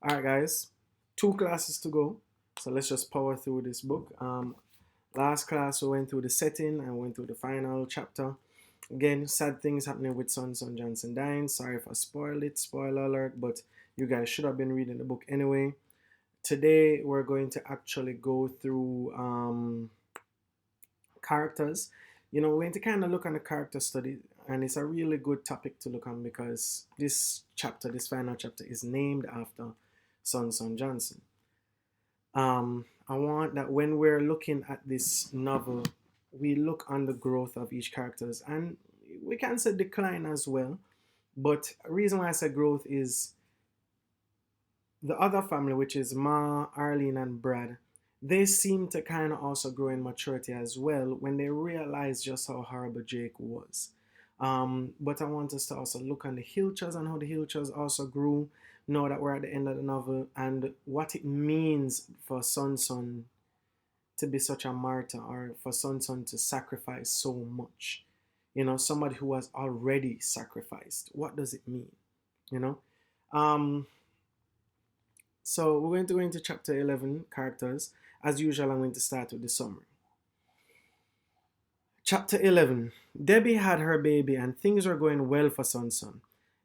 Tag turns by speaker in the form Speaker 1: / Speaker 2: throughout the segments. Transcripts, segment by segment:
Speaker 1: All right, guys, two classes to go. So let's just power through this book. Last class we went through the setting and went through the final chapter. Again, sad things happening with Son Johnson dying. Sorry if I spoiled it, spoiler alert, but you guys should have been reading the book anyway. Today we're going to actually go through characters. We're going to kind of look on the character study, and it's a really good topic to look on because this final chapter, is named after Son Johnson. I want that when we're looking at this novel, we look on the growth of each characters, and we can say decline as well. But the reason why I say growth is the other family, which is Ma, Arlene, and Brad. They seem to kind of also grow in maturity as well when they realize just how horrible Jake was. But I want us to also look on the Hilchers and how the Hilchers also grew now that we're at the end of the novel and what it means for Son to be such a martyr or for Son to sacrifice so much. Somebody who has already sacrificed. What does it mean? You know? Um, so we're going to go into chapter 11, characters. As usual, I'm going to start with the summary. Chapter 11. Debbie had her baby and things were going well for Son.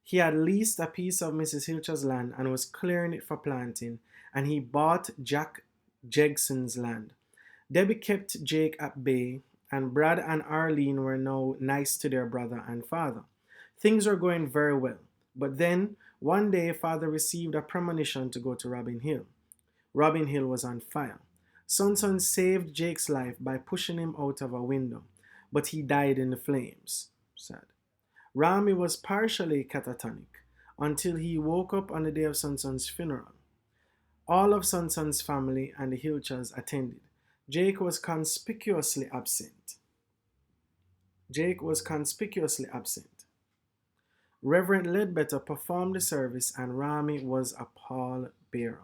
Speaker 1: He had leased a piece of Mrs. Hilcher's land and was clearing it for planting, and he bought Jack Jegson's land. Debbie kept Jake at bay, and Brad and Arlene were now nice to their brother and father. Things were going very well, but then one day father received a premonition to go to Robin Hill. Robin Hill was on fire. Son saved Jake's life by pushing him out of a window, but he died in the flames. Sad. Rami was partially catatonic until he woke up on the day of Son's funeral. All of Son's family and the Hilchers attended. Jake was conspicuously absent. Reverend Ledbetter performed the service and Rami was a pallbearer.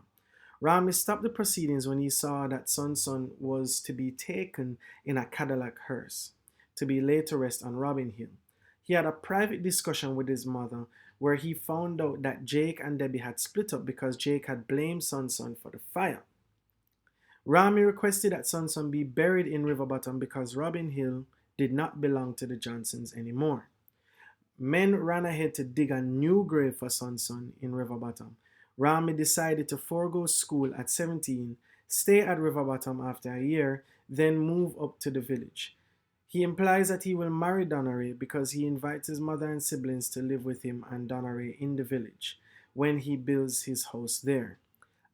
Speaker 1: Rami stopped the proceedings when he saw that Son was to be taken in a Cadillac hearse to be laid to rest on Robin Hill. He had a private discussion with his mother where he found out that Jake and Debbie had split up because Jake had blamed Son for the fire. Rami requested that Son be buried in River Bottom because Robin Hill did not belong to the Johnsons anymore. Men ran ahead to dig a new grave for Son in River Bottom. Rami decided to forego school at 17, stay at River Bottom after a year, then move up to the village. He implies that he will marry Donneray because he invites his mother and siblings to live with him and Donneray in the village when he builds his house there,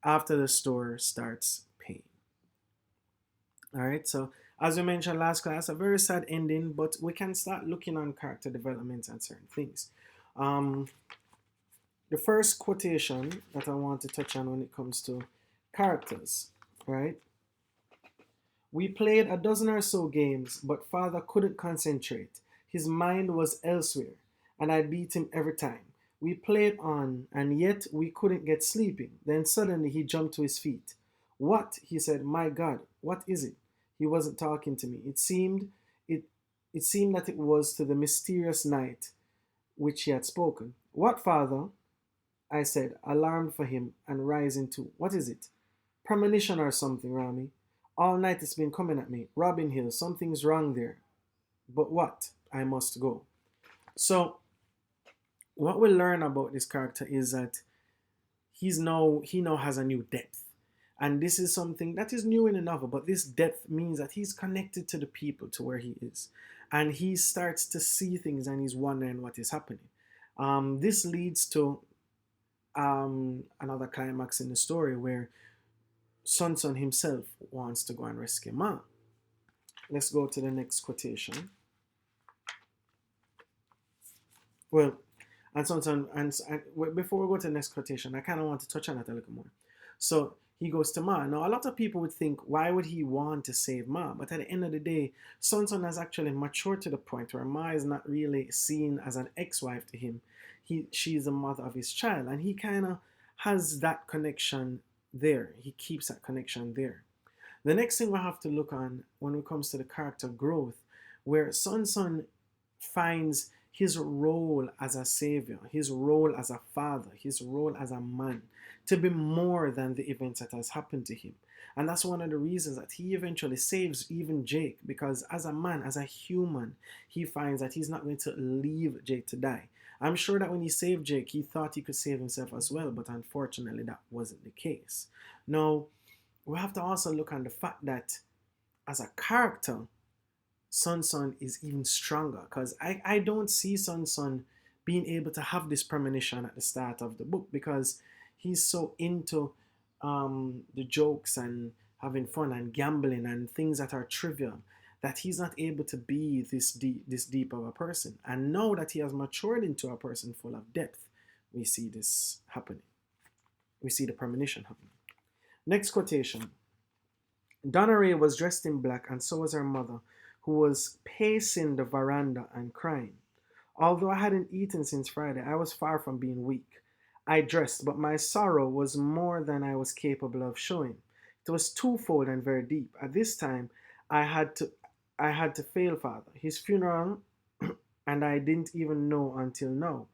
Speaker 1: after the store starts paying. Alright, so as we mentioned last class, a very sad ending, but we can start looking on character development and certain things. The first quotation that I want to touch on when it comes to characters, right? We played a dozen or so games, but father couldn't concentrate. His mind was elsewhere, and I beat him every time. We played on, and yet we couldn't get sleeping. Then suddenly he jumped to his feet. What? He said, my God, what is it? He wasn't talking to me. It seemed that it was to the mysterious night which he had spoken. What, father? I said, alarmed for him and rising too. What is it? Premonition or something, Rami. All night it's been coming at me. Robin Hill, something's wrong there. But what? I must go. So, what we learn about this character is that he now has a new depth. And this is something that is new in the novel, but this depth means that he's connected to the people, to where he is. And he starts to see things and he's wondering what is happening. This leads to another climax in the story where Son himself wants to go and rescue Ma. Let's go to the next quotation. Well, and Son and before we go to the next quotation, I kind of want to touch on that a little more. So he goes to Ma. Now, a lot of people would think, why would he want to save Ma? But at the end of the day, Son has actually matured to the point where Ma is not really seen as an ex-wife to him. She's the mother of his child, and he kind of has that connection there. He keeps that connection there. The next thing we have to look on when it comes to the character growth, where Son finds his role as a savior, his role as a father, his role as a man, to be more than the events that has happened to him. And that's one of the reasons that he eventually saves even Jake, because as a man, as a human, he finds that he's not going to leave Jake to die. I'm sure that when he saved Jake, he thought he could save himself as well, but unfortunately, that wasn't the case. Now, we have to also look on the fact that as a character, Sun Sun is even stronger, because I don't see Sun Sun being able to have this premonition at the start of the book, because he's so into the jokes and having fun and gambling and things that are trivial, that he's not able to be this deep of a person. And now that he has matured into a person full of depth, we see this happening. We see the premonition happening. Next quotation. Donna Ray was dressed in black, and so was her mother, who was pacing the veranda and crying. Although I hadn't eaten since Friday, I was far from being weak. I dressed, but my sorrow was more than I was capable of showing. It was twofold and very deep. At this time, I had to I had to fail father. His funeral, and I didn't even know until now.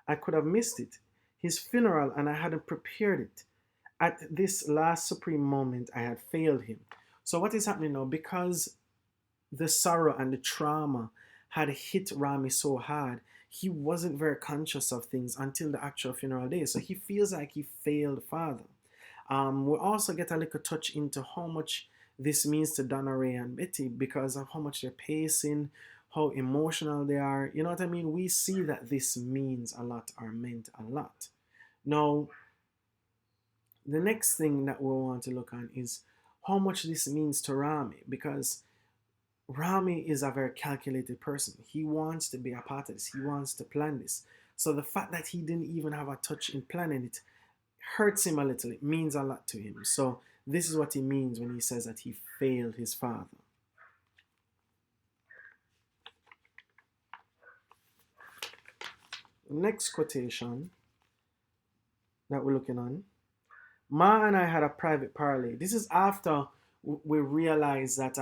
Speaker 1: I could have missed it. His funeral, and I hadn't prepared it. At this last supreme moment, I had failed him. So what is happening now? Because the sorrow and the trauma had hit Rami so hard, he wasn't very conscious of things until the actual funeral day. So he feels like he failed father. We'll also get a little touch into how much this means to Donna Ray and Betty, because of how much they're pacing, how emotional they are. You know what I mean? We see that this means a lot, or meant a lot. Now, the next thing that we want to look on is how much this means to Rami, because Rami is a very calculated person. He wants to be a part of this. He wants to plan this. So the fact that he didn't even have a touch in planning it hurts him a little. It means a lot to him. So this is what he means when he says that he failed his father. Next quotation that we're looking on. Ma and I had a private parley. This is after we realize that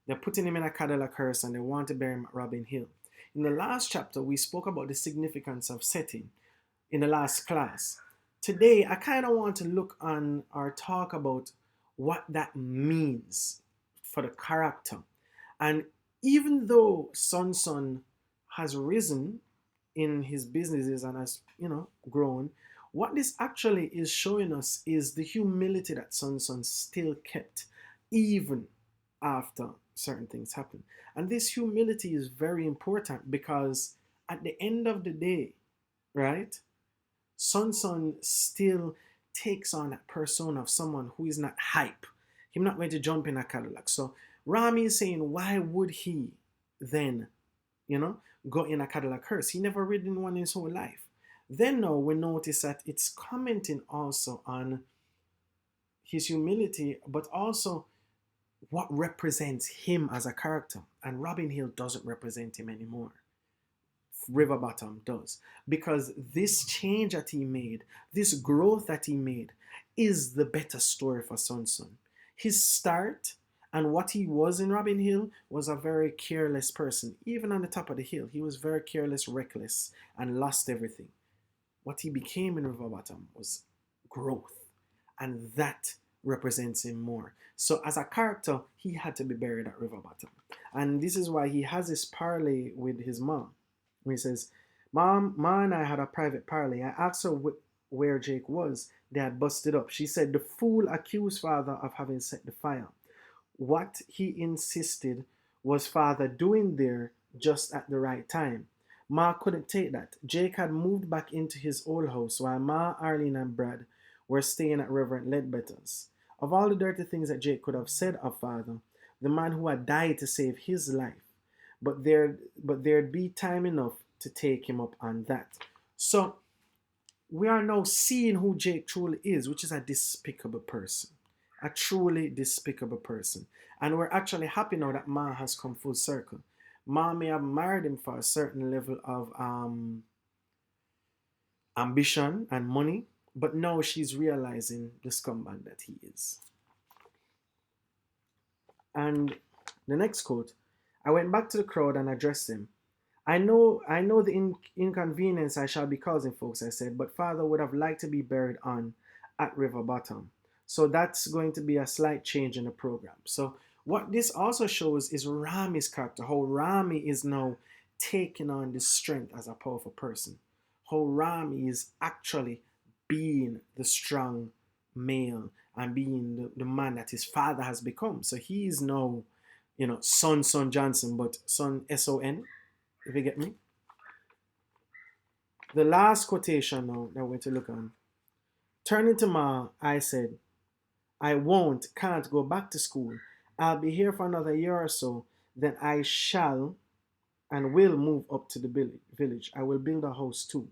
Speaker 1: they're putting him in a Cadillac hearse and they want to bury him at Robin Hill. In the last chapter, we spoke about the significance of setting in the last class. Today, I kind of want to look on or talk about what that means for the character. And even though Sun Sun has risen in his businesses and has, grown, what this actually is showing us is the humility that Sun Sun still kept, even after certain things happen. And this humility is very important, because at the end of the day, right, Sun Sun still takes on that persona of someone who is not hype. He's not going to jump in a Cadillac. So Rami is saying, why would he then, go in a Cadillac hearse? He never ridden one in his whole life. Then now we notice that it's commenting also on his humility, but also what represents him as a character. And Robin Hill doesn't represent him anymore. River Bottom does. Because this change that he made, this growth that he made, is the better story for Sun Sun. His start and what he was in Robin Hill was a very careless person. Even on the top of the hill, he was very careless, reckless, and lost everything. What he became in River Bottom was growth. And that represents him more. So as a character, he had to be buried at River Bottom. And this is why he has this parley with his mom. He says, Ma and I had a private parley. I asked her where Jake was. They had busted up. She said the fool accused father of having set the fire. What he insisted was father doing there just at the right time. Ma couldn't take that. Jake had moved back into his old house while Ma, Arlene, and Brad were staying at Reverend Ledbetter's. Of all the dirty things that Jake could have said of father, the man who had died to save his life, but there'd be time enough to take him up on that. So we are now seeing who Jake truly is, which is a despicable person. A truly despicable person. And we're actually happy now that Ma has come full circle. Ma may have married him for a certain level of ambition and money, but now she's realizing the scumbag that he is. And the next quote, I went back to the crowd and addressed him. I know the inconvenience I shall be causing folks, I said, but father would have liked to be buried on at river bottom. So that's going to be a slight change in the program. So what this also shows is Rami's character, how Rami is now taking on this strength as a powerful person. How Rami is actually being the strong male and being the man that his father has become. So he is now, son Johnson, but son SON, if you get me. The last quotation now that we're going to look on. Turning to Ma, I said, I can't go back to school. I'll be here for another year or so. Then I shall and will move up to the village. I will build a house too.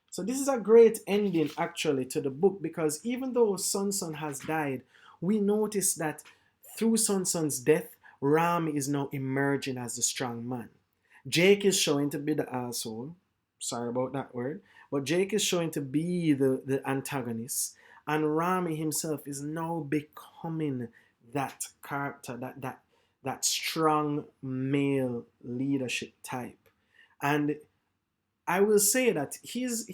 Speaker 1: So this is a great ending actually to the book, because even though Sun Sun has died, we notice that through Sun Sun's death, Ram is now emerging as the strong man. Jake is showing to be the asshole. Sorry about that word. But Jake is showing to be the antagonist. And Rami himself is now becoming that character, that strong male leadership type. And I will say that he's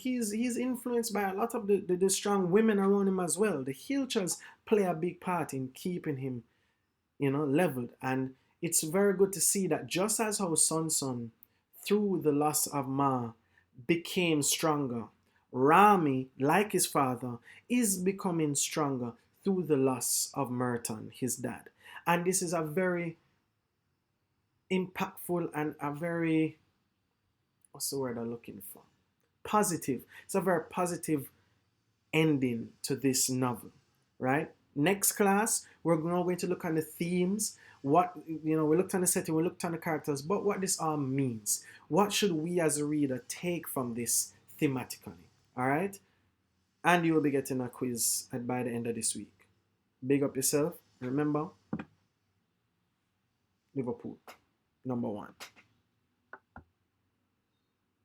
Speaker 1: influenced by a lot of the strong women around him as well. The Hilchers play a big part in keeping him, leveled. And it's very good to see that just as how Sun Sun, through the loss of Ma, became stronger, Rami, like his father, is becoming stronger through the loss of Merton, his dad. And this is a very impactful and a very, what's the word I'm looking for? Positive. It's a very positive ending to this novel, right? Next class, we're now going to look on the themes. We looked on the setting, we looked on the characters, but what this all means. What should we as a reader take from this thematically? All right? And you will be getting a quiz by the end of this week. Big up yourself. Remember, Liverpool, #1.